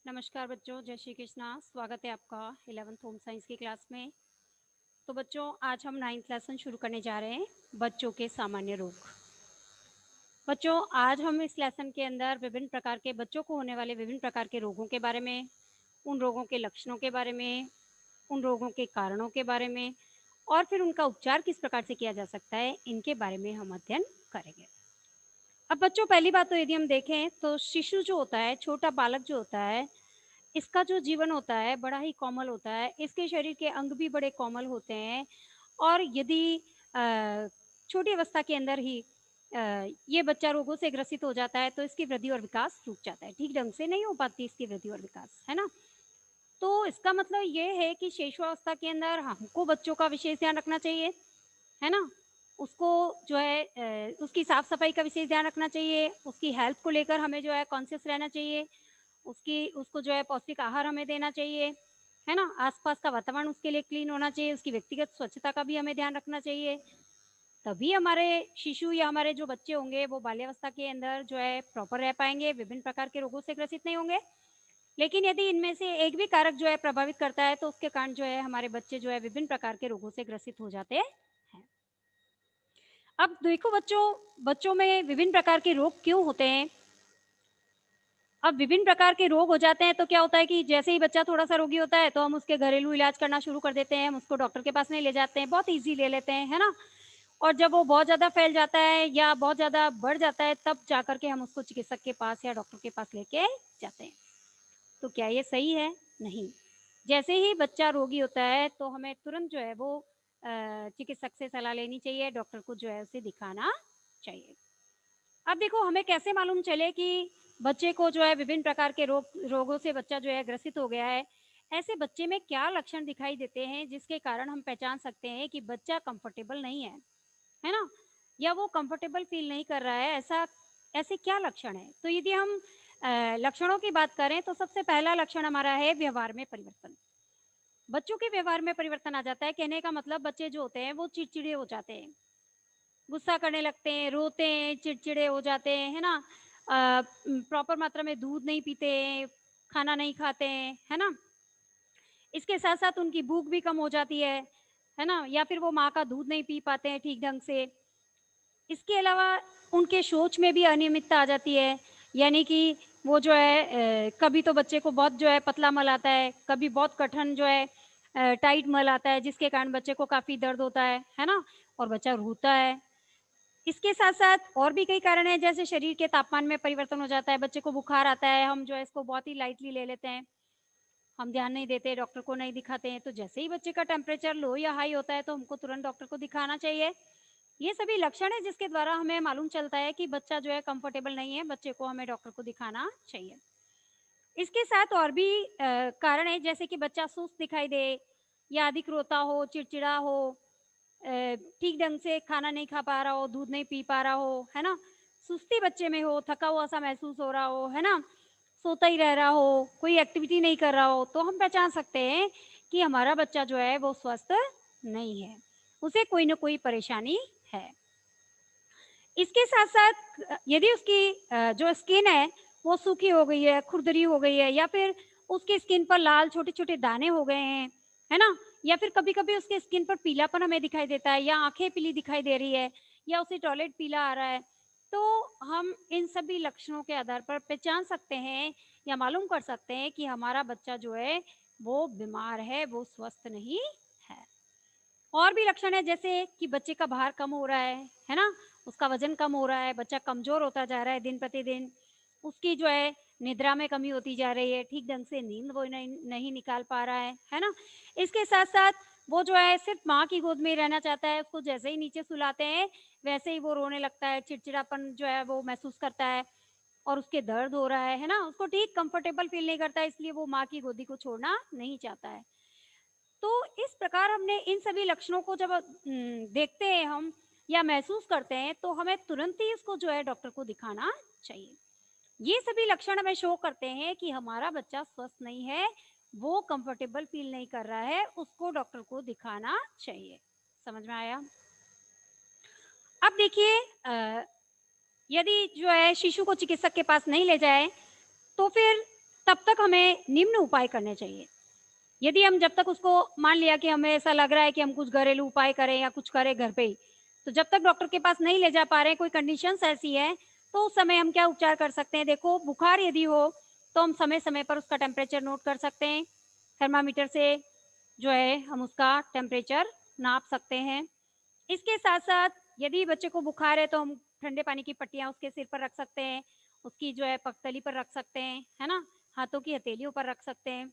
नमस्कार बच्चों, जय श्री कृष्णा। स्वागत है आपका 11th होम साइंस की क्लास में। तो बच्चों, आज हम 9th लेसन शुरू करने जा रहे हैं, बच्चों के सामान्य रोग। बच्चों, आज हम इस लेसन के अंदर विभिन्न प्रकार के बच्चों को होने वाले विभिन्न प्रकार के रोगों के बारे में, उन रोगों के लक्षणों के बारे में, उन रोगों के कारणों के बारे में और फिर उनका उपचार किस प्रकार से किया जा सकता है, इनके बारे में हम अध्ययन करेंगे। अब बच्चों, पहली बात तो यदि हम देखें तो शिशु जो होता है, छोटा बालक जो होता है, इसका जो जीवन होता है बड़ा ही कोमल होता है। इसके शरीर के अंग भी बड़े कोमल होते हैं और यदि छोटी अवस्था के अंदर ही ये बच्चा रोगों से ग्रसित हो जाता है तो इसकी वृद्धि और विकास रुक जाता है, ठीक ढंग से नहीं हो पाती इसकी वृद्धि और विकास, है ना। तो इसका मतलब ये है कि शिशुअवस्था के अंदर हमको बच्चों का विशेष ध्यान रखना चाहिए, है ना। उसको जो है उसकी साफ सफाई का विशेष ध्यान रखना चाहिए, उसकी हेल्थ को लेकर हमें जो है कॉन्शियस रहना चाहिए, उसको जो है पौष्टिक आहार हमें देना चाहिए, है ना। आसपास का वातावरण उसके लिए क्लीन होना चाहिए, उसकी व्यक्तिगत स्वच्छता का भी हमें ध्यान रखना चाहिए। तभी हमारे शिशु या हमारे जो बच्चे होंगे वो बाल्यावस्था के अंदर जो है प्रॉपर रह पाएंगे, विभिन्न प्रकार के रोगों से ग्रसित नहीं होंगे। लेकिन यदि इनमें से एक भी कारक जो है प्रभावित करता है तो उसके कारण जो है हमारे बच्चे जो है विभिन्न प्रकार के रोगों से ग्रसित हो जाते हैं। अब देखो बच्चों, बच्चों में विभिन्न प्रकार के रोग क्यों होते हैं। अब विभिन्न प्रकार के रोग हो जाते हैं तो क्या होता है कि जैसे ही बच्चा थोड़ा सा रोगी होता है तो हम उसके घरेलू इलाज करना शुरू कर देते हैं, हम उसको डॉक्टर के पास नहीं ले जाते हैं, बहुत इजी ले लेते हैं, है ना। और जब वो बहुत ज़्यादा फैल जाता है या बहुत ज़्यादा बढ़ जाता है तब जाकर के हम उसको चिकित्सक के पास या डॉक्टर के पास लेके जाते हैं। तो क्या ये सही है? नहीं। जैसे ही बच्चा रोगी होता है तो हमें तुरंत जो है वो चिकित्सक से सलाह लेनी चाहिए, डॉक्टर को जो है उसे दिखाना चाहिए। अब देखो, हमें कैसे मालूम चले कि बच्चे को जो है विभिन्न प्रकार के रोगों से बच्चा जो है ग्रसित हो गया है। ऐसे बच्चे में क्या लक्षण दिखाई देते हैं जिसके कारण हम पहचान सकते हैं कि बच्चा कंफर्टेबल नहीं है ना, या वो कंफर्टेबल फील नहीं कर रहा है। ऐसा ऐसे क्या लक्षण है? तो यदि हम लक्षणों की बात करें तो सबसे पहला लक्षण हमारा है व्यवहार में परिवर्तन। बच्चों के व्यवहार में परिवर्तन आ जाता है, कहने का मतलब बच्चे जो होते हैं वो चिड़चिड़े हो जाते हैं, गुस्सा करने लगते हैं, रोते हैं, चिड़चिड़े हो जाते हैं, है ना। प्रॉपर मात्रा में दूध नहीं पीते हैं, खाना नहीं खाते हैं, है ना। इसके साथ-साथ उनकी भूख भी कम हो जाती है ना, या फिर वो माँ का दूध नहीं पी पाते हैं ठीक ढंग से। इसके अलावा उनके सोच में भी अनियमितता आ जाती है, यानी कि वो जो है कभी तो बच्चे को बहुत जो है पतला मल आता है, कभी बहुत कठिन जो है टाइट मल आता है, जिसके कारण बच्चे को काफ़ी दर्द होता है ना, और बच्चा रोता है। इसके साथ-साथ और भी कई कारण हैं, जैसे शरीर के तापमान में परिवर्तन हो जाता है, बच्चे को बुखार आता है, हम जो है इसको बहुत ही लाइटली ले लेते हैं, हम ध्यान नहीं देते, डॉक्टर को नहीं दिखाते हैं। तो जैसे ही बच्चे का टेम्परेचर लो या हाई होता है तो हमको तुरंत डॉक्टर को दिखाना चाहिए। ये सभी लक्षण हैं जिसके द्वारा हमें मालूम चलता है कि बच्चा जो है कंफर्टेबल नहीं है, बच्चे को हमें डॉक्टर को दिखाना चाहिए। इसके साथ और भी कारण हैं, जैसे कि बच्चा सुस्त दिखाई दे या अधिक रोता हो, चिड़चिड़ा हो, ठीक ढंग से खाना नहीं खा पा रहा हो, दूध नहीं पी पा रहा हो, है ना? सुस्ती बच्चे में हो, थका हुआ-सा महसूस हो रहा हो, है ना? सोता ही रह रहा हो, कोई एक्टिविटी नहीं कर रहा हो, तो हम पहचान सकते हैं कि हमारा बच्चा जो है वो स्वस्थ नहीं है, उसे कोई न कोई परेशानी है। इसके साथ-साथ यदि उसकी जो स्किन है वो सूखी हो गई है, खुरदरी हो गई है, या फिर उसकी स्किन पर लाल छोटे-छोटे दाने हो गए हैं, है ना? या फिर कभी-कभी उसके स्किन पर पीलापन हमें दिखाई देता है, या आँखें पीली दिखाई दे रही है, या उसे टॉयलेट पीला आ रहा है, तो हम इन सभी लक्षणों के आधार पर पहचान सकते हैं या मालूम कर सकते हैं कि हमारा बच्चा जो है वो बीमार है, वो स्वस्थ नहीं है। और भी लक्षण है, जैसे कि बच्चे का भार कम हो रहा है ना? उसका वज़न कम हो रहा है, बच्चा कमज़ोर होता जा रहा है दिन-प्रतिदिन, उसकी जो है निद्रा में कमी होती जा रही है, ठीक ढंग से नींद वो नहीं नहीं निकाल पा रहा है ना? इसके साथ-साथ वो जो है सिर्फ़ माँ की गोद में ही रहना चाहता है, उसको जैसे ही नीचे सुलाते हैं, वैसे ही वो रोने लगता है, चिड़चिड़ापन जो है वो महसूस करता है और उसके दर्द हो रहा है ना? उसको ठीक कंफ़र्टेबल फ़ील नहीं करता है, इसलिए वो माँ की गोदी को छोड़ना नहीं चाहता है। तो इस प्रकार हमने इन सभी लक्षणों को जब देखते हैं हम या महसूस करते हैं तो हमें तुरंत ही उसको जो है डॉक्टर को दिखाना चाहिए। ये सभी लक्षण हमें शो करते हैं कि हमारा बच्चा स्वस्थ नहीं है, वो कंफर्टेबल फील नहीं कर रहा है, उसको डॉक्टर को दिखाना चाहिए। समझ में आया? अब देखिए, यदि जो है शिशु को चिकित्सक के पास नहीं ले जाए तो फिर तब तक हमें निम्न उपाय करने चाहिए। यदि हम जब तक उसको मान लिया कि हमें ऐसा लग रहा है कि हम कुछ घरेलू उपाय करें या कुछ करें घर पे ही, तो जब तक डॉक्टर के पास नहीं ले जा पा रहे हैं, कोई कंडीशंस ऐसी है, तो उस समय हम क्या उपचार कर सकते हैं? देखो, बुखार यदि हो, तो हम समय-समय पर उसका टेम्परेचर नोट कर सकते हैं। थर्मामीटर से जो है हम उसका टेम्परेचर नाप सकते हैं। इसके साथ-साथ यदि बच्चे को बुखार है, तो हम ठंडे पानी की पट्टियाँ उसके सिर पर रख सकते हैं, उसकी जो है पगतली पर रख सकते हैं, है ना? हाथों की हथेलियों पर रख सकते हैं।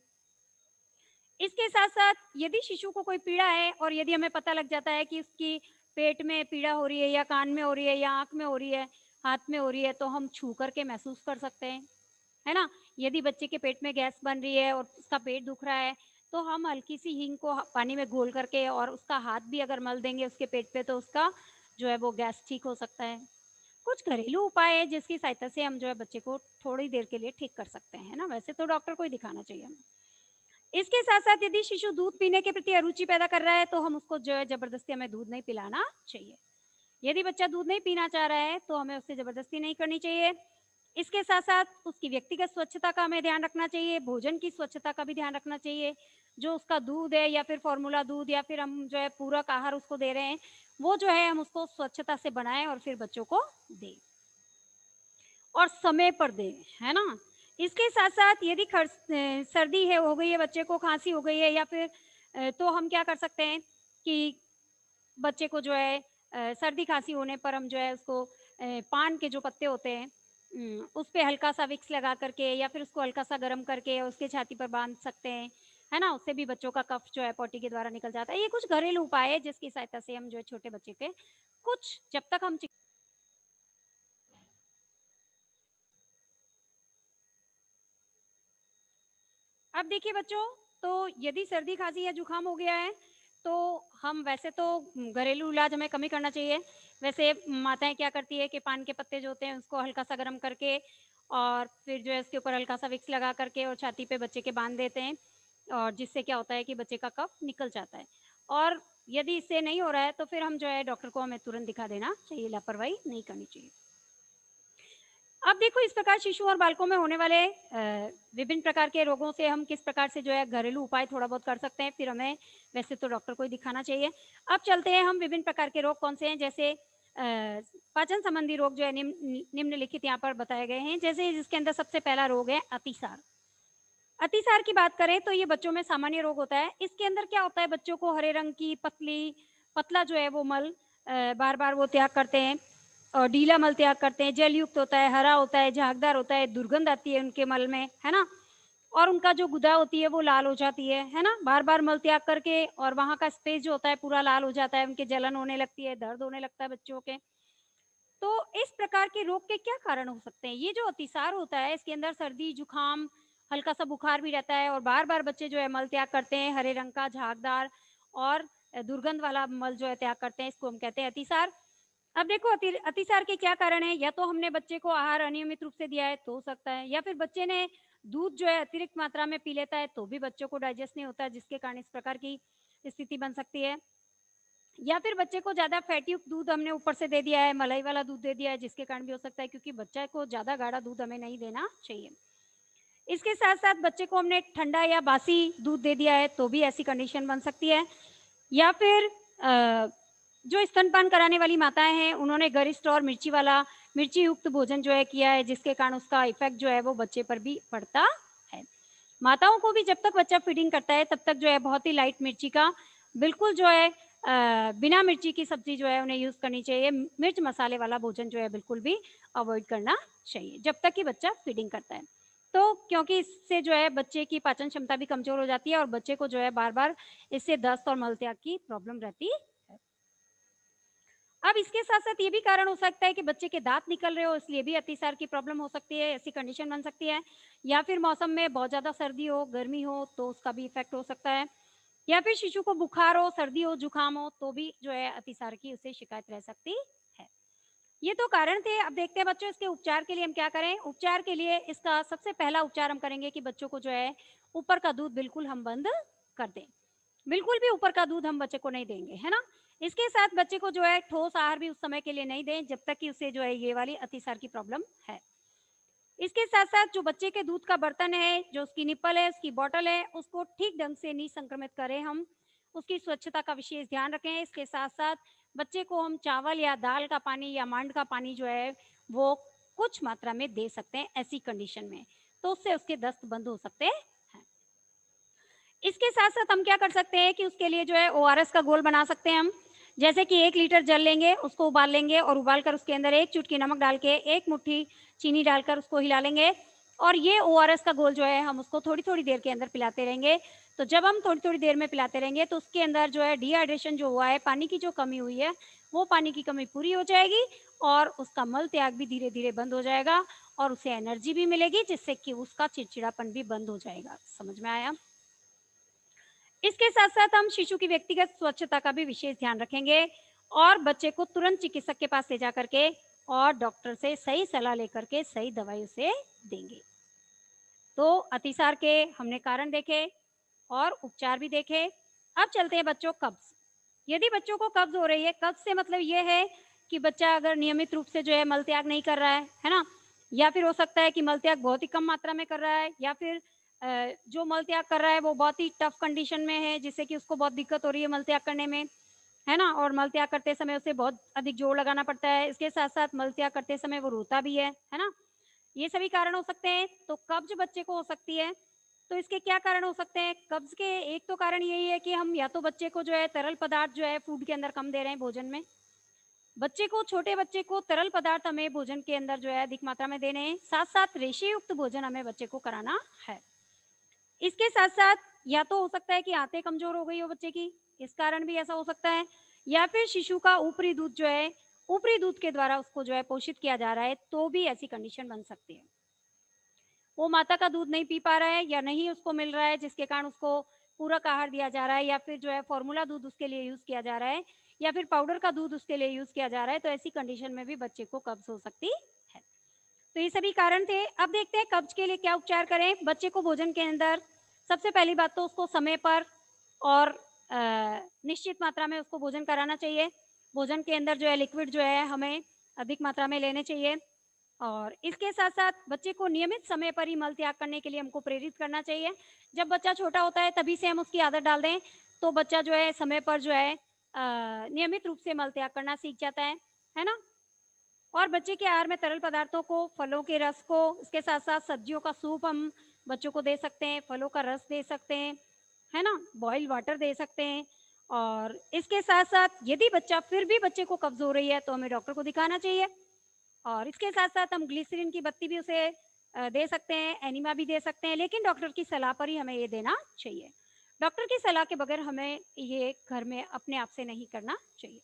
इसके साथ-साथ यदि शिशु को कोई पीड़ा है और यदि हमें पता लग जाता है कि उसकी पेट में पीड़ा हो रही है या कान में हो रही है या आँख में हो रही है, हाथ में हो रही है, तो हम छू कर के महसूस कर सकते हैं, है ना? यदि बच्चे के पेट में गैस बन रही है और उसका पेट दुख रहा है, तो हम हल्की-सी हींग को पानी में घोल करके और उसका हाथ भी अगर मल देंगे उसके पेट पे, तो उसका जो है वो गैस ठीक हो सकता है। कुछ घरेलू उपाय है जिसकी सहायता से हम जो है बच्चे को थोड़ी देर के लिए ठीक कर सकते हैं, है ना? वैसे तो डॉक्टर को ही दिखाना चाहिए हमें। इसके साथ-साथ यदि शिशु दूध पीने के प्रति अरुचि पैदा कर रहा है, तो हम उसको जो है ज़बरदस्ती हमें दूध नहीं पिलाना चाहिए। यदि बच्चा दूध नहीं पीना चाह रहा है, तो हमें उससे ज़बरदस्ती नहीं करनी चाहिए। इसके साथ-साथ उसकी व्यक्तिगत स्वच्छता का हमें ध्यान रखना चाहिए, भोजन की स्वच्छता का भी ध्यान रखना चाहिए। जो उसका दूध है या फिर फ़ॉर्मूला दूध या फिर हम जो है पूरक आहार उसको दे रहे हैं, वो जो है हम उसको स्वच्छता से बनाएँ और फिर बच्चों को दें। और समय पर दें, है ना? इसके साथ-साथ यदि सर्दी है हो गई है बच्चे को, खाँसी हो गई है या फिर तो हम क्या कर सकते हैं कि बच्चे को जो है सर्दी-खाँसी होने पर हम जो है उसको पान के जो पत्ते होते हैं उस पे हल्का-सा विक्स लगा कर के या फिर उसको हल्का-सा गरम करके उसके छाती पर बाँध सकते हैं, है ना? उससे भी बच्चों का कफ जो है पॉटी के द्वारा निकल जाता है। ये कुछ घरेलू उपाय है जिसकी सहायता से हम जो है छोटे बच्चे के कुछ जब तक हम अब देखिए बच्चों, तो यदि सर्दी, खाँसी या जुकाम हो गया है, तो हम वैसे तो घरेलू इलाज हमें कम ही करना चाहिए। वैसे माताएँ क्या करती है कि पान के पत्ते जो होते हैं उसको हल्का-सा गरम करके और फिर जो है उसके ऊपर हल्का-सा विक्स लगा करके और छाती पे बच्चे के बाँध देते हैं और जिससे क्या होता है कि बच्चे का कफ निकल जाता है। और यदि इससे नहीं हो रहा है तो फिर हम जो है डॉक्टर को हमें तुरंत दिखा देना चाहिए, लापरवाही नहीं करनी चाहिए। अब देखो इस प्रकार शिशु और बालकों में होने वाले विभिन्न प्रकार के रोगों से हम किस प्रकार से जो है घरेलू उपाय थोड़ा बहुत कर सकते हैं, फिर हमें वैसे तो डॉक्टर को ही दिखाना चाहिए। अब चलते हैं हम विभिन्न प्रकार के रोग कौन से हैं, जैसे पाचन संबंधी रोग जो है निम्नलिखित यहाँ पर बताए गए हैं। जैसे जिसके अंदर सबसे पहला रोग है अतिसार। अतिसार की बात करें तो ये बच्चों में सामान्य रोग होता है। इसके अंदर क्या होता है, बच्चों को हरे रंग की पतला जो है वो मल बार-बार वो त्याग करते हैं और ढीला मल त्याग करते हैं, जलयुक्त होता है, हरा होता है, झागदार होता है, दुर्गंध आती है उनके मल में, है ना? और उनका जो गुदा होती है वो लाल हो जाती है ना? बार-बार मल त्याग करके और वहाँ का स्पेस जो होता है पूरा लाल हो जाता है, उनके जलन होने लगती है, दर्द होने लगता है बच्चों के। तो इस प्रकार के रोग के क्या कारण हो सकते हैं? ये जो अतिसार होता है इसके अंदर सर्दी, जुकाम, हल्का-सा बुखार भी रहता है और बार-बार बच्चे जो है मल त्याग करते हैं, हरे रंग का झागदार और दुर्गंध वाला मल जो है त्याग करते हैं, इसको हम कहते हैं अतिसार। अब देखो अतिसार के क्या कारण हैं? या तो हमने बच्चे को आहार अनियमित रूप से दिया है, तो हो सकता है या फिर बच्चे ने दूध जो है अतिरिक्त मात्रा में पी लेता है, तो भी बच्चों को डाइजेस्ट नहीं होता है, जिसके कारण इस प्रकार की स्थिति बन सकती है। या फिर बच्चे को ज़्यादा फैटी युक्त दूध हमने ऊपर से दे दिया है, मलाई वाला दूध दे दिया है, जिसके कारण भी हो सकता है क्योंकि बच्चे को ज़्यादा गाढ़ा दूध हमें नहीं देना चाहिए। इसके साथ-साथ बच्चे को हमने ठंडा या बासी दूध दे दिया है, तो भी ऐसी कंडीशन बन सकती है। या फिर जो स्तनपान कराने वाली माताएँ हैं, उन्होंने गरिष्ठ और मिर्ची युक्त भोजन जो है किया है, जिसके कारण उसका इफ़ेक्ट जो है वो बच्चे पर भी पड़ता है। माताओं को भी जब तक बच्चा फीडिंग करता है, तब तक जो है बहुत ही लाइट मिर्ची का बिल्कुल जो है बिना मिर्ची की सब्ज़ी जो है उन्हें यूज़ करनी चाहिए। मिर्च मसाले वाला भोजन जो है बिल्कुल भी अवॉइड करना चाहिए, जब तक कि बच्चा फीडिंग करता है। तो क्योंकि इससे जो है बच्चे की पाचन क्षमता भी कमज़ोर हो जाती है और बच्चे को जो है बार-बार इससे दस्त और मलत्याग की प्रॉब्लम रहती है। अब इसके साथ-साथ ये भी कारण हो सकता है कि बच्चे के दाँत निकल रहे हो, इसलिए भी अतिसार की प्रॉब्लम हो सकती है, ऐसी कंडीशन बन सकती है। या फिर मौसम में बहुत ज़्यादा सर्दी हो, गर्मी हो, तो उसका भी इफ़ेक्ट हो सकता है। या फिर शिशु को बुखार हो, सर्दी हो, जुकाम हो, तो भी जो है अतिसार की उसे शिकायत रह सकती है। ये तो कारण थे, अब देखते हैं बच्चों इसके उपचार के लिए हम क्या करें? उपचार के लिए इसका सबसे पहला उपचार हम करेंगे कि बच्चों को जो है ऊपर का दूध बिल्कुल हम बंद कर दें। बिल्कुल भी ऊपर का दूध हम बच्चे को नहीं देंगे, है ना? इसके साथ बच्चे को जो है ठोस आहार भी उस समय के लिए नहीं दें, जब तक कि उसे जो है ये वाली अतिसार की प्रॉब्लम है। इसके साथ-साथ जो बच्चे के दूध का बर्तन है, जो उसकी निप्पल है, उसकी बॉटल है, उसको ठीक ढंग से नहीं संक्रमित करें हम। उसकी स्वच्छता का विशेष ध्यान रखें। इसके साथ-साथ बच्चे को हम चावल या दाल का पानी या मांड का पानी जो है, वो कुछ मात्रा में दे सकते हैं ऐसी कंडीशन में। तो उससे उसके दस्त बंद हो सकते हैं। इसके साथ-साथ हम क्या कर सकते हैं कि उसके लिए जो है ओआरएस का घोल बना सकते हैं हम। जैसे कि 1 लीटर जल लेंगे, उसको उबाल लेंगे और उबाल कर उसके अंदर 1 चुटकी नमक डाल के 1 मुट्ठी चीनी डालकर उसको हिला लेंगे और ये ओआरएस का घोल जो है हम उसको थोड़ी-थोड़ी देर के अंदर पिलाते रहेंगे। तो जब हम थोड़ी-थोड़ी देर में पिलाते रहेंगे तो उसके अंदर जो है डिहाइड्रेशन जो हुआ है, पानी की जो कमी हुई है, वो पानी की कमी पूरी हो जाएगी और उसका मल त्याग भी धीरे-धीरे बंद हो जाएगा और उसे एनर्जी भी मिलेगी जिससे कि उसका चिड़चिड़ापन भी बंद हो जाएगा। समझ में आया? इसके साथ-साथ हम शिशु की व्यक्तिगत स्वच्छता का भी विशेष ध्यान रखेंगे और बच्चे को तुरंत चिकित्सक के पास ले जाकर के और डॉक्टर से सही सलाह लेकर के सही दवाई उसे देंगे। तो अतिसार के हमने कारण देखे और उपचार भी देखे। अब चलते हैं बच्चों कब्ज़। यदि बच्चों को कब्ज़ हो रही है, कब्ज़ से मतलब ये है कि बच्चा अगर नियमित रूप से जो है मल त्याग नहीं कर रहा है ना? या फिर हो सकता है कि मल त्याग बहुत ही कम मात्रा में कर रहा है या फिर जो मल त्याग कर रहा है वो बहुत ही टफ कंडीशन में है जिससे कि उसको बहुत दिक्कत हो रही है मल त्याग करने में, है ना? और मल त्याग करते समय उसे बहुत अधिक जोर लगाना पड़ता है। इसके साथ-साथ मल त्याग करते समय वो रोता भी है ना? ये सभी कारण हो सकते हैं। तो कब्ज़ बच्चे को हो सकती है। तो इसके क्या कारण हो सकते हैं? कब्ज़ के एक तो कारण यही है कि हम या तो बच्चे को जो है तरल पदार्थ जो है फूड के अंदर कम दे रहे हैं भोजन में। बच्चे को छोटे बच्चे को तरल पदार्थ हमें भोजन के अंदर जो है अधिक मात्रा में देने हैं। साथ-साथ रेशे युक्त भोजन हमें बच्चे को कराना है। इसके साथ-साथ या तो हो सकता है कि आंतें कमज़ोर हो गई हो बच्चे की, इस कारण भी ऐसा हो सकता है या फिर शिशु का ऊपरी दूध जो है, ऊपरी दूध के द्वारा उसको जो है पोषित किया जा रहा है, तो भी ऐसी कंडीशन बन सकती है। वो माता का दूध नहीं पी पा रहा है या नहीं उसको मिल रहा है जिसके कारण उसको पूरक आहार दिया जा रहा है या फिर जो है फॉर्मूला दूध उसके लिए यूज़ किया जा रहा है या फिर पाउडर का दूध उसके लिए यूज़ किया जा रहा है, तो ऐसी कंडीशन में भी बच्चे को कब्ज़ हो सकती है। तो ये सभी कारण थे। अब देखते हैं कब्ज़ के लिए क्या उपचार करें? बच्चे को भोजन के अंदर सबसे पहली बात तो उसको समय पर और निश्चित मात्रा में उसको भोजन कराना चाहिए। भोजन के अंदर जो है लिक्विड जो है हमें अधिक मात्रा में लेने चाहिए और इसके साथ-साथ बच्चे को नियमित समय पर ही मल त्याग करने के लिए हमको प्रेरित करना चाहिए। जब बच्चा छोटा होता है तभी से हम उसकी आदत डाल दें, तो बच्चा जो है समय पर जो है नियमित रूप से मल त्याग करना सीख जाता है ना? और बच्चे के आहार में तरल पदार्थों को, फलों के रस को, इसके साथ-साथ सब्जियों का सूप हम बच्चों को दे सकते हैं, फलों का रस दे सकते हैं, है ना? बॉइल्ड वाटर दे सकते हैं और इसके साथ-साथ यदि बच्चा फिर भी बच्चे को कब्ज़ हो रही है, तो हमें डॉक्टर को दिखाना चाहिए और इसके साथ-साथ हम ग्लिसरीन की बत्ती भी उसे दे सकते हैं, एनिमा भी दे सकते हैं, लेकिन डॉक्टर की सलाह पर ही हमें ये देना चाहिए। डॉक्टर की सलाह के बगैर हमें ये घर में अपने आप से नहीं करना चाहिए।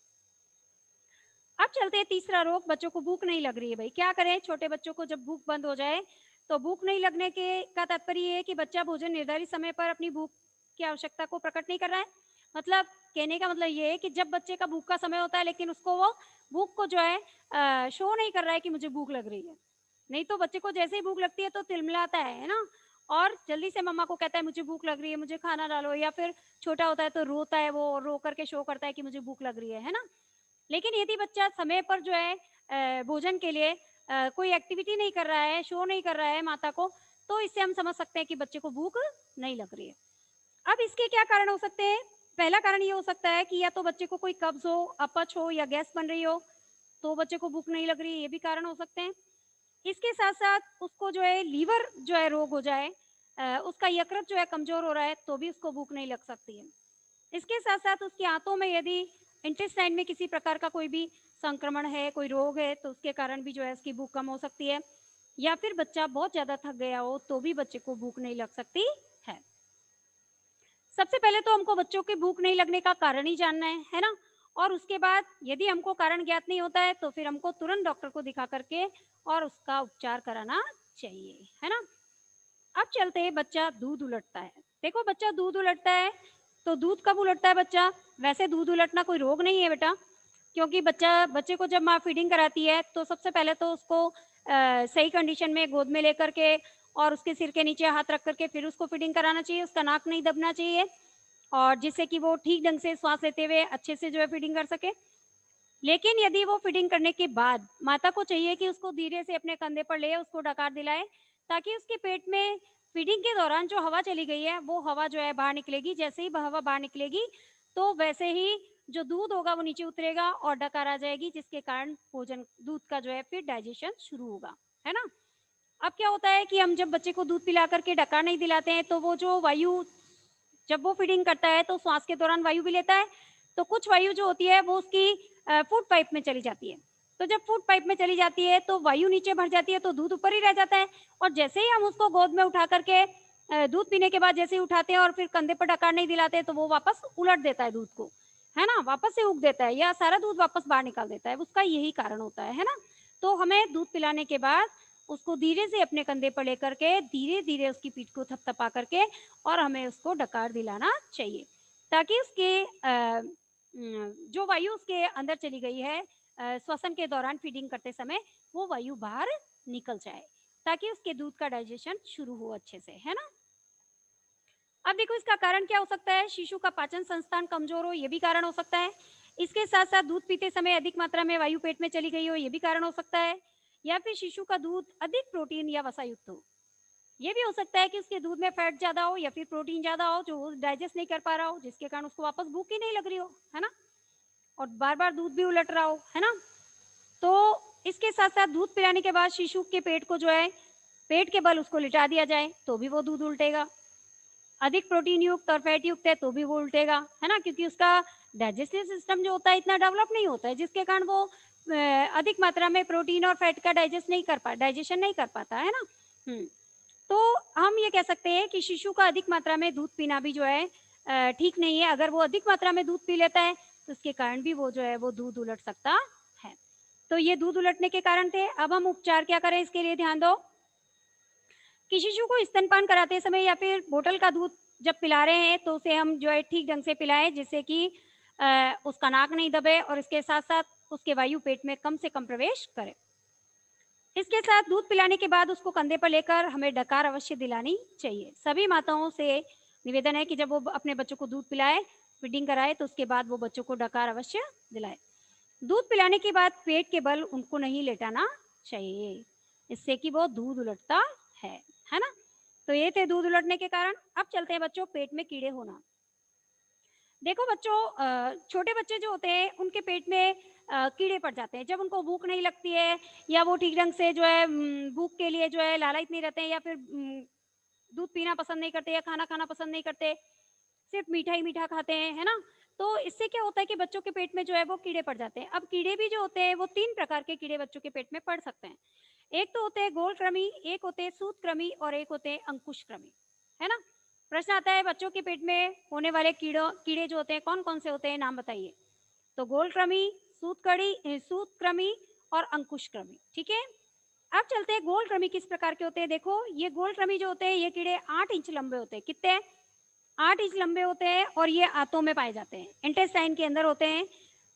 अब चलते हैं तीसरा रोग, बच्चों को भूख नहीं लग रही है भई, क्या करें? छोटे बच्चों को जब भूख बंद हो जाए, तो भूख नहीं लगने के का तात्पर्य ये है कि बच्चा भोजन निर्धारित समय पर अपनी भूख की आवश्यकता को प्रकट नहीं कर रहा है। मतलब कहने का मतलब ये है कि जब बच्चे का भूख का समय होता है, लेकिन उसको वो भूख को जो है शो नहीं कर रहा है कि मुझे भूख लग रही है। नहीं तो बच्चे को जैसे ही भूख लगती है तो तिलमिलाता है ना? और जल्दी से मम्मा को कहता है मुझे भूख लग रही है, मुझे खाना डालो या फिर छोटा होता है तो रोता है वो और रो करके शो करता है कि मुझे भूख लग रही है ना? लेकिन यदि बच्चा समय पर जो है भोजन के लिए कोई एक्टिविटी नहीं कर रहा है, शो नहीं कर रहा है माता को, तो इससे हम समझ सकते हैं कि बच्चे को भूख नहीं लग रही है। अब इसके क्या कारण हो सकते हैं? पहला कारण ये हो सकता है कि या तो बच्चे को कोई कब्ज़ हो, अपच हो या गैस बन रही हो, तो बच्चे को भूख नहीं लग रही है, ये भी कारण हो सकते हैं। इसके साथ-साथ उसको जो है लीवर जो है रोग हो जाए उसका यकृत जो है कमज़ोर हो रहा है, तो भी उसको भूख नहीं लग सकती है। इसके साथ-साथ उसकी आंतों में यदि इंटेस्टाइन में किसी प्रकार का कोई भी संक्रमण है, कोई रोग है, तो उसके कारण भी जो है उसकी भूख कम हो सकती है या फिर बच्चा बहुत ज़्यादा थक गया हो, तो भी बच्चे को भूख नहीं लग सकती है। सबसे पहले तो हमको बच्चों की भूख नहीं लगने का कारण ही जानना है ना? और उसके बाद यदि हमको कारण ज्ञात नहीं होता है, तो फिर हमको तुरंत डॉक्टर को दिखा करके और उसका उपचार कराना चाहिए, है ना? अब चलते हैं बच्चा दूध उलटता है। देखो बच्चा दूध उलटता है, तो दूध कब उलटता है बच्चा? वैसे दूध उलटना कोई रोग नहीं है बेटा, क्योंकि बच्चे को जब माँ फीडिंग कराती है, तो सबसे पहले तो उसको सही कंडीशन में गोद में लेकर के और उसके सिर के नीचे हाथ रख कर के फिर उसको फीडिंग कराना चाहिए, उसका नाक नहीं दबना चाहिए और जिससे कि वो ठीक ढंग से श्वास लेते हुए अच्छे से जो है फीडिंग कर सके। लेकिन यदि वो फीडिंग करने के बाद माता को चाहिए कि उसको धीरे से अपने कंधे पर ले उसको डकार दिलाए, ताकि उसके पेट में फीडिंग के दौरान जो हवा चली गई है, वो हवा जो है बाहर निकलेगी। जैसे ही हवा बाहर निकलेगी, तो वैसे ही जो दूध होगा वो नीचे उतरेगा और डकार आ जाएगी, जिसके कारण भोजन दूध का जो है फिर डाइजेशन शुरू होगा, है ना? अब क्या होता है कि हम जब बच्चे को दूध पिला करके डकार नहीं दिलाते हैं, तो वो जो वायु जब वो फीडिंग करता है तो श्वास के दौरान वायु भी लेता है, तो कुछ वायु जो होती है वो उसकी फूड पाइप में चली जाती है। तो जब फूड पाइप में चली जाती है तो वायु नीचे भर जाती है, तो दूध ऊपर ही रह जाता है। और जैसे ही हम उसको गोद में उठा करके दूध पीने के बाद जैसे ही उठाते हैं और फिर कंधे पर डकार नहीं दिलाते, तो वो वापस उलट देता है दूध को, है ना? वापस से उग देता है या सारा दूध वापस बाहर निकाल देता है। उसका यही कारण होता है ना? तो हमें दूध पिलाने के बाद उसको धीरे से अपने कंधे पर लेकर के धीरे-धीरे उसकी पीठ को थपथपा करके और हमें उसको डकार दिलाना चाहिए, ताकि उसके जो वायु उसके अंदर चली गई है श्वसन के दौरान फीडिंग करते समय, वो वायु बाहर निकल जाए, ताकि उसके दूध का डाइजेशन शुरू हो अच्छे से, है ना? अब देखो इसका कारण क्या हो सकता है? शिशु का पाचन संस्थान कमजोर हो, ये भी कारण हो सकता है। इसके साथ-साथ दूध पीते समय अधिक मात्रा में वायु पेट में चली गई हो, ये भी कारण हो सकता है। या फिर शिशु का दूध अधिक प्रोटीन या वसा युक्त हो। ये भी हो सकता है कि उसके दूध में फैट ज़्यादा हो या फिर प्रोटीन ज़्यादा हो, जो वो डाइजेस्ट नहीं कर पा रहा हो, जिसके कारण उसको वापस भूख ही नहीं लग रही हो, है ना? और बार-बार दूध भी उलट रहा हो, है ना? तो इसके साथ-साथ दूध पिलाने के बाद शिशु के पेट को जो है, पेट के बल उसको लिटा दिया जाए, तो भी वो दूध उल्टेगा। अधिक प्रोटीन युक्त और फैट युक्त है, तो भी वो उल्टेगा, है ना? क्योंकि उसका डाइजेस्टिव सिस्टम जो होता है इतना डेवलप नहीं होता है, जिसके कारण वो अधिक मात्रा में प्रोटीन और फैट का डाइजेशन नहीं कर पाता, है ना? हुँ। तो हम ये कह सकते हैं कि शिशु का अधिक मात्रा में दूध पीना भी जो है ठीक नहीं है। अगर वो अधिक मात्रा में दूध पी लेता है, तो उसके कारण भी वो जो है वो दूध उलट सकता है। तो ये दूध उलटने के कारण थे। अब हम उपचार क्या करें इसके लिए ध्यान दो कि शिशु को स्तनपान कराते समय या फिर बोतल का दूध जब पिला रहे हैं, तो उसे हम जो है ठीक ढंग से पिलाएँ, जिससे कि उसका नाक नहीं दबे और इसके साथ-साथ उसके वायु पेट में कम से कम प्रवेश करे। इसके साथ दूध पिलाने के बाद उसको कंधे पर लेकर हमें डकार अवश्य दिलानी चाहिए। सभी माताओं से निवेदन है कि जब वो अपने बच्चों को दूध पिलाए, फीडिंग कराए, तो उसके बाद वो बच्चों को डकार अवश्य दिलाए। दूध पिलाने के बाद पेट के बल उनको नहीं लेटाना चाहिए, इससे कि वो दूध उलटता है ना? तो ये थे दूध उलटने के कारण। अब चलते हैं बच्चों पेट में कीड़े होना। देखो बच्चों छोटे बच्चे जो होते हैं उनके पेट में कीड़े पड़ जाते हैं जब उनको भूख नहीं लगती है या वो ठीक ढंग से जो है भूख के लिए जो है लालायित नहीं रहते हैं या फिर दूध पीना पसंद नहीं करते या खाना खाना पसंद नहीं करते, सिर्फ मीठा ही मीठा खाते हैं, है ना? तो इससे क्या होता है कि बच्चों के पेट में जो है वो कीड़े पड़ जाते हैं। अब कीड़े भी जो होते हैं वो 3 प्रकार के कीड़े बच्चों के पेट में पड़ सकते हैं। एक तो होते हैं गोलकृमि, एक होते हैं सूत्रकृमि और एक होते हैं अंकुशकृमि, है ना? प्रश्न आता है बच्चों के पेट में होने वाले कीड़े जो होते हैं कौन-कौन से होते हैं नाम बताइए? तो गोलकृमि, सूत्रकृमि और अंकुशकृमि, ठीक है? अब चलते हैं गोलकृमि किस प्रकार के होते हैं देखो, ये गोलकृमि जो होते हैं ये कीड़े 8 इंच लंबे होते हैं। कितने? 8 इंच लंबे होते हैं और ये आंतों में पाए जाते हैं, इंटेस्टाइन के अंदर होते हैं।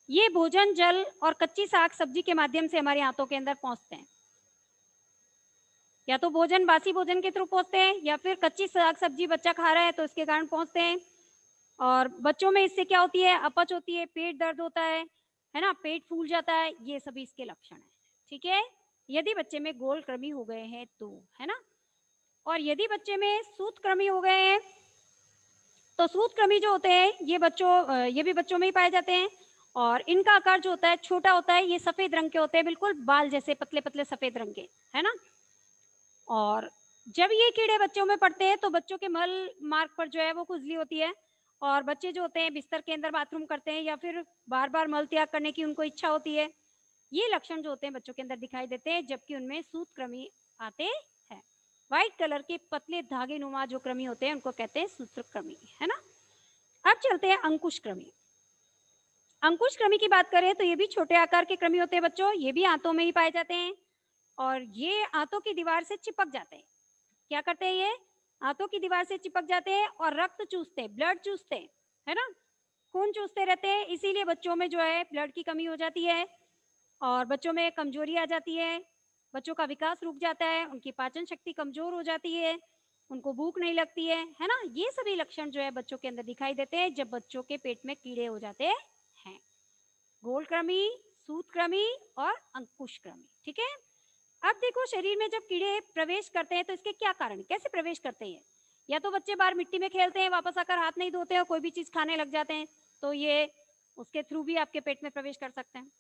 ये भोजन, जल और कच्ची साग-सब्जी के माध्यम से हमारे आंतों के अंदर पहुँचते हैं। या तो भोजन बासी भोजन के थ्रू पहुँचते हैं या फिर कच्ची साग-सब्जी बच्चा खा रहा है तो इसके कारण पहुँचते हैं। और बच्चों में इससे क्या होती है, अपच होती है, पेट दर्द होता है ना? पेट फूल जाता है, ये सभी इसके लक्षण हैं, ठीक है? यदि बच्चे में गोलकृमि हो गए हैं तो, है ना? और यदि बच्चे में सूत्रकृमि हो गए हैं तो सूत्रकृमि जो होते हैं ये भी बच्चों में ही पाए जाते हैं और इनका आकार जो होता है छोटा होता है, ये सफेद रंग के होते हैं, बिल्कुल बाल जैसे पतले-पतले सफेद रंग के, है ना? और जब ये कीड़े बच्चों में पड़ते हैं तो बच्चों के मल मार्ग पर जो है वो खुजली होती है और बच्चे जो होते हैं बिस्तर के अंदर बाथरूम करते हैं या फिर बार-बार मल त्याग करने की उनको इच्छा होती है। ये लक्षण जो होते हैं बच्चों के अंदर दिखाई देते हैं जबकि उनमें सूत्रकृमि आते हैं। व्हाइट कलर के पतले धागे नुमा जो कृमि होते हैं उनको कहते हैं सूत्रकृमि, है ना? अब चलते हैं अंकुशकृमि। अंकुशकृमि की बात करें तो ये भी छोटे आकार के कृमि होते हैं बच्चों, ये भी आंतों में ही पाए जाते हैं और ये आंतों की दीवार से चिपक जाते हैं। क्या करते हैं ये? आंतों की दीवार से चिपक जाते हैं और रक्त चूसते हैं, ब्लड चूसते हैं, है ना? खून चूसते रहते हैं, इसीलिए बच्चों में जो है ब्लड की कमी हो जाती है और बच्चों में कमजोरी आ जाती है, बच्चों का विकास रुक जाता है, उनकी पाचन शक्ति कमजोर हो जाती है, उनको भूख नहीं लगती है ना? ये सभी लक्षण जो है बच्चों के अंदर दिखाई देते हैं जब बच्चों के पेट में कीड़े हो जाते हैं। गोलकृमि, सूत्रकृमि और अंकुशकृमि, ठीक है। अब देखो शरीर में जब कीड़े प्रवेश करते हैं तो इसके क्या कारण है, कैसे प्रवेश करते हैं। या तो बच्चे बाहर मिट्टी में खेलते हैं, वापस आकर हाथ नहीं धोते हैं, कोई भी चीज खाने लग जाते हैं, तो ये उसके थ्रू भी आपके पेट में प्रवेश कर सकते हैं।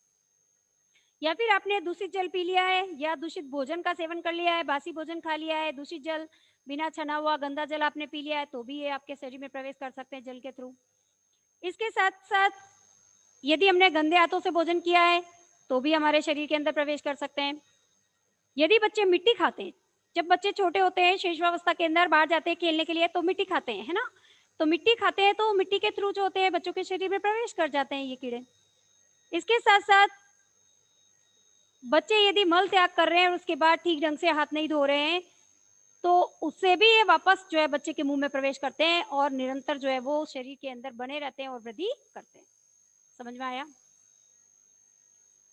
या फिर आपने दूषित जल पी लिया है, या दूषित भोजन का सेवन कर लिया है, बासी भोजन खा लिया है, दूषित जल बिना छना हुआ गंदा जल आपने पी लिया है, तो भी ये आपके शरीर में प्रवेश कर सकते हैं जल के थ्रू। इसके साथ साथ यदि हमने गंदे हाथों से भोजन किया है तो भी हमारे शरीर के अंदर प्रवेश कर सकते हैं। यदि बच्चे मिट्टी खाते हैं, जब बच्चे छोटे होते हैं शिशुअवस्था के अंदर बाहर जाते हैं खेलने के लिए तो मिट्टी खाते हैं, है ना। तो मिट्टी खाते हैं तो मिट्टी के थ्रू जो होते हैं बच्चों के शरीर में प्रवेश कर जाते हैं ये कीड़े। इसके साथ साथ बच्चे यदि मल त्याग कर रहे हैं और उसके बाद ठीक ढंग से हाथ नहीं धो रहे हैं तो उससे भी ये वापस जो है बच्चे के मुंह में प्रवेश करते हैं और निरंतर जो है वो शरीर के अंदर बने रहते हैं और वृद्धि करते हैं। समझ में आया।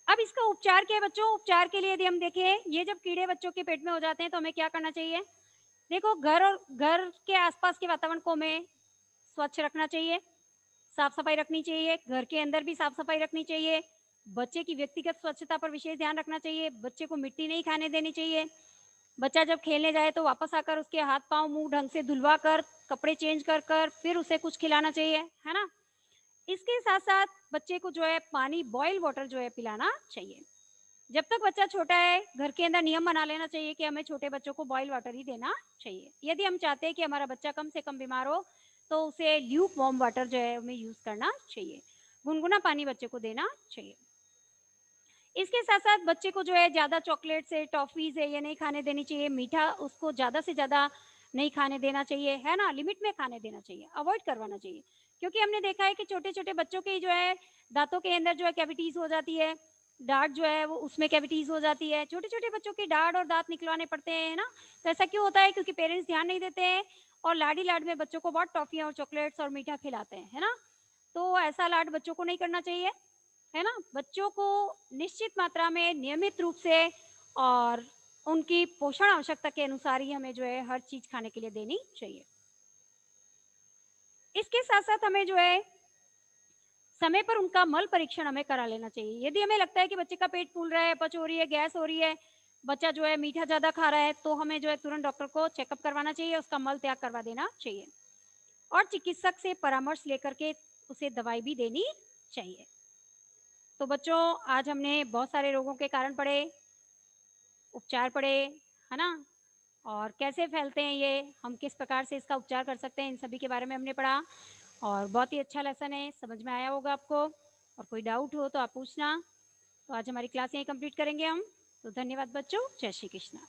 अब इसका उपचार क्या है बच्चों, उपचार के लिए यदि हम देखें ये जब कीड़े बच्चों के पेट में हो जाते हैं तो हमें क्या करना चाहिए। देखो घर और घर के आसपास के वातावरण को हमें स्वच्छ रखना चाहिए, साफ सफाई रखनी चाहिए, घर के अंदर भी साफ सफाई रखनी चाहिए। बच्चे की व्यक्तिगत स्वच्छता पर विशेष ध्यान रखना चाहिए, बच्चे को मिट्टी नहीं खाने देनी चाहिए। बच्चा जब खेलने जाए तो वापस आकर उसके हाथ पांव मुंह ढंग से धुलवा कर कपड़े चेंज कर कर फिर उसे कुछ खिलाना चाहिए, है ना। इसके साथ साथ बच्चे को जो है पानी बॉयल वाटर जो है पिलाना चाहिए। जब तक बच्चा छोटा है घर के अंदर नियम बना लेना चाहिए कि हमें छोटे बच्चों को बॉयल वाटर ही देना चाहिए। यदि हम चाहते हैं कि हमारा बच्चा कम से कम बीमार हो तो उसे ल्यूक वार्म वाटर जो है हमें यूज करना चाहिए, गुनगुना पानी बच्चे को देना चाहिए। इसके साथ साथ बच्चे को जो है ज्यादा चॉकलेट है टॉफीज है ये नहीं खाने देनी चाहिए, मीठा उसको ज्यादा से ज्यादा नहीं खाने देना चाहिए, है ना। लिमिट में खाने देना चाहिए, अवॉइड करवाना चाहिए। क्योंकि हमने देखा है कि छोटे छोटे बच्चों के जो है दांतों के अंदर जो है कैविटीज हो जाती है, दाढ़ जो है वो उसमें कैविटीज हो जाती है, छोटे छोटे बच्चों की दाढ़ और दांत निकलवाने पड़ते हैं, है ना। तो ऐसा क्यों होता है, क्योंकि पेरेंट्स ध्यान नहीं देते हैं और लाडी लाड में बच्चों को बहुत टॉफियां और चॉकलेट्स और मीठा खिलाते हैं, है ना। तो ऐसा लाड बच्चों को नहीं करना चाहिए, है ना। बच्चों को निश्चित मात्रा में नियमित रूप से और उनकी पोषण आवश्यकता के अनुसार ही हमें जो है हर चीज खाने के लिए देनी चाहिए। इसके साथ साथ हमें जो है समय पर उनका मल परीक्षण हमें करा लेना चाहिए। यदि हमें लगता है कि बच्चे का पेट फूल रहा है, अपच हो रही है, गैस हो रही है, बच्चा जो है मीठा ज्यादा खा रहा है, तो हमें जो है तुरंत डॉक्टर को चेकअप करवाना चाहिए, उसका मल त्याग करवा देना चाहिए और चिकित्सक से परामर्श लेकर के उसे दवाई भी देनी चाहिए। तो बच्चों आज हमने बहुत सारे रोगों के कारण पढ़े, उपचार पढ़े, है ना। और कैसे फैलते हैं ये, हम किस प्रकार से इसका उपचार कर सकते हैं, इन सभी के बारे में हमने पढ़ा। और बहुत ही अच्छा लेसन है, समझ में आया होगा आपको। और कोई डाउट हो तो आप पूछना। तो आज हमारी क्लास यहीं कंप्लीट करेंगे हम। तो धन्यवाद बच्चों, जय श्री कृष्ण।